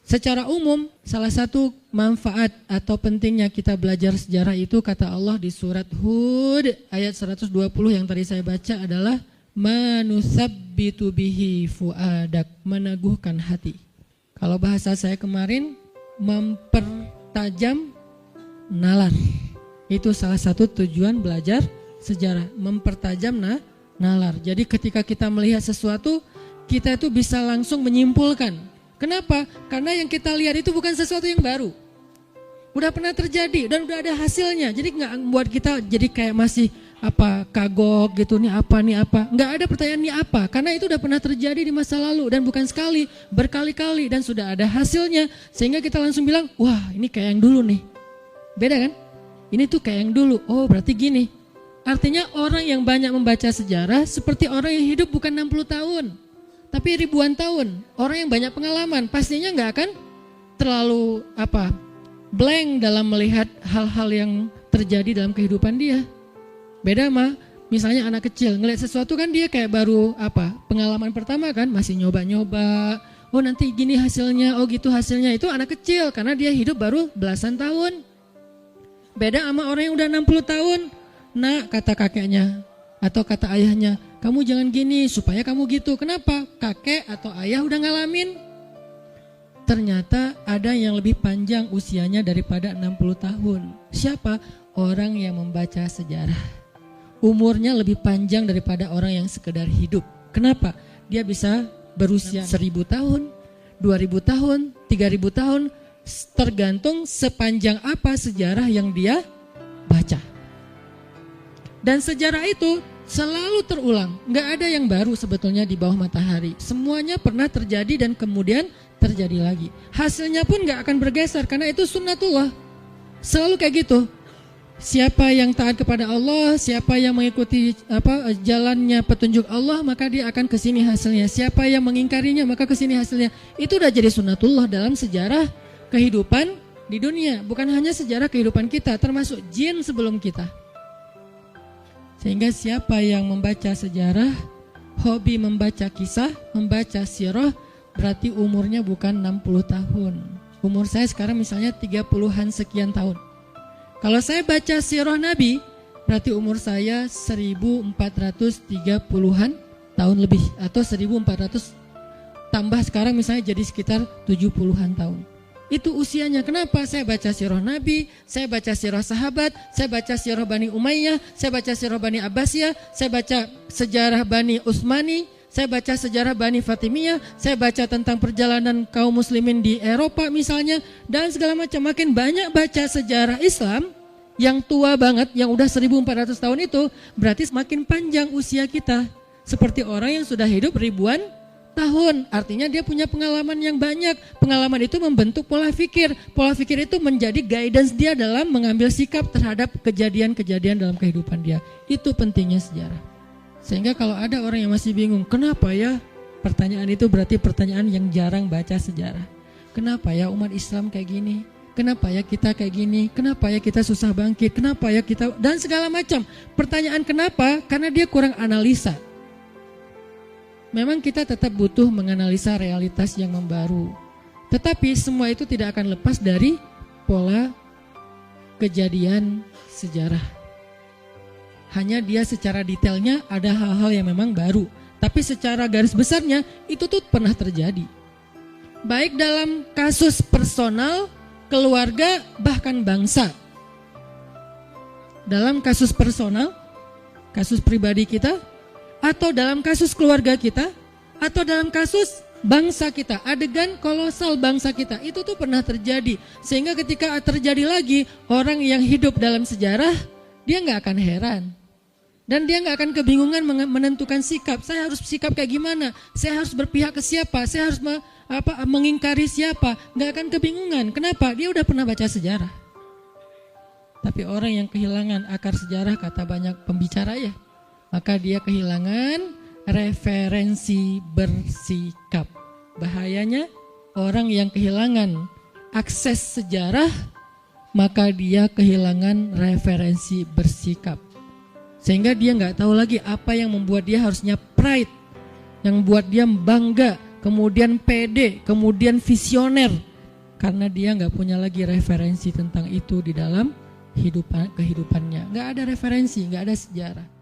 Secara umum, salah satu manfaat atau pentingnya kita belajar sejarah itu kata Allah di surat Hud ayat 120 yang tadi saya baca adalah manusabbitu bihi fuadak, meneguhkan hati. Kalau bahasa saya kemarin, mempertajam nalar. Itu salah satu tujuan belajar sejarah, mempertajam nalar. Jadi ketika kita melihat sesuatu, kita itu bisa langsung menyimpulkan. Kenapa? Karena yang kita lihat itu bukan sesuatu yang baru. Udah pernah terjadi dan udah ada hasilnya. Jadi nggak membuat kita jadi kayak masih kagok gitu, nih apa. Nggak ada pertanyaan nih apa. Karena itu udah pernah terjadi di masa lalu dan bukan sekali, berkali-kali dan sudah ada hasilnya. Sehingga kita langsung bilang, wah ini kayak yang dulu nih. Beda kan? Ini tuh kayak yang dulu. Oh berarti gini. Artinya orang yang banyak membaca sejarah seperti orang yang hidup bukan 60 tahun. Tapi ribuan tahun, orang yang banyak pengalaman pastinya nggak akan terlalu blank dalam melihat hal-hal yang terjadi dalam kehidupan dia. Beda sama misalnya anak kecil ngelihat sesuatu kan dia kayak baru pengalaman pertama kan, masih nyoba-nyoba. Oh nanti gini hasilnya, oh gitu hasilnya. Itu anak kecil karena dia hidup baru belasan tahun. Beda sama orang yang udah 60 tahun. Nah kata kakeknya atau kata ayahnya, kamu jangan gini supaya kamu gitu. Kenapa? Kakek atau ayah udah ngalamin. Ternyata ada yang lebih panjang usianya daripada 60 tahun. Siapa? Orang yang membaca sejarah. Umurnya lebih panjang daripada orang yang sekedar hidup. Kenapa? Dia bisa berusia 1000 tahun, 2000 tahun, 3000 tahun. Tergantung sepanjang apa sejarah yang dia baca. Dan sejarah itu selalu terulang, nggak ada yang baru sebetulnya di bawah matahari. Semuanya pernah terjadi dan kemudian terjadi lagi. Hasilnya pun nggak akan bergeser karena itu sunnatullah. Selalu kayak gitu. Siapa yang taat kepada Allah, siapa yang mengikuti jalannya petunjuk Allah, maka dia akan kesini hasilnya. Siapa yang mengingkarinya, maka kesini hasilnya. Itu udah jadi sunnatullah dalam sejarah kehidupan di dunia. Bukan hanya sejarah kehidupan kita, termasuk jin sebelum kita. Sehingga siapa yang membaca sejarah, hobi membaca kisah, membaca sirah, berarti umurnya bukan 60 tahun. Umur saya sekarang misalnya 30-an sekian tahun. Kalau saya baca sirah Nabi, berarti umur saya 1430-an tahun lebih. Atau 1400 tambah sekarang misalnya jadi sekitar 70-an tahun. Itu usianya. Kenapa? Saya baca sirah Nabi, saya baca sirah sahabat, saya baca sirah Bani Umayyah, saya baca sirah Bani Abbasiyah, saya baca sejarah Bani Utsmani, saya baca sejarah Bani Fatimiyah, saya baca tentang perjalanan kaum muslimin di Eropa misalnya, dan segala macam. Makin banyak baca sejarah Islam yang tua banget, yang udah 1400 tahun itu, berarti semakin panjang usia kita. Seperti orang yang sudah hidup ribuan tahun, artinya dia punya pengalaman yang banyak. Pengalaman itu membentuk pola pikir. Pola pikir itu menjadi guidance dia dalam mengambil sikap terhadap kejadian-kejadian dalam kehidupan dia. Itu pentingnya sejarah. Sehingga kalau ada orang yang masih bingung, kenapa ya? Pertanyaan itu berarti pertanyaan yang jarang baca sejarah. Kenapa ya umat Islam kayak gini? Kenapa ya kita kayak gini? Kenapa ya kita susah bangkit? Kenapa ya kita, dan segala macam. Pertanyaan kenapa? Karena dia kurang analisa. Memang kita tetap butuh menganalisa realitas yang membaru. Tetapi semua itu tidak akan lepas dari pola kejadian sejarah. Hanya dia secara detailnya ada hal-hal yang memang baru. Tapi secara garis besarnya itu tuh pernah terjadi. Baik dalam kasus personal, keluarga, bahkan bangsa. Dalam kasus personal, kasus pribadi kita, atau dalam kasus keluarga kita, atau dalam kasus bangsa kita, adegan kolosal bangsa kita, itu tuh pernah terjadi. Sehingga ketika terjadi lagi, orang yang hidup dalam sejarah, dia gak akan heran. Dan dia gak akan kebingungan menentukan sikap. Saya harus sikap kayak gimana? Saya harus berpihak ke siapa? Saya harus mengingkari siapa? Gak akan kebingungan. Kenapa? Dia udah pernah baca sejarah. Tapi orang yang kehilangan akar sejarah, kata banyak pembicara ya, maka dia kehilangan referensi bersikap. Bahayanya orang yang kehilangan akses sejarah, maka dia kehilangan referensi bersikap. Sehingga dia gak tahu lagi apa yang membuat dia harusnya pride, yang membuat dia bangga, kemudian pede, kemudian visioner, Karena dia nggak punya lagi referensi tentang itu di dalam kehidupannya. Nggak ada referensi, nggak ada sejarah.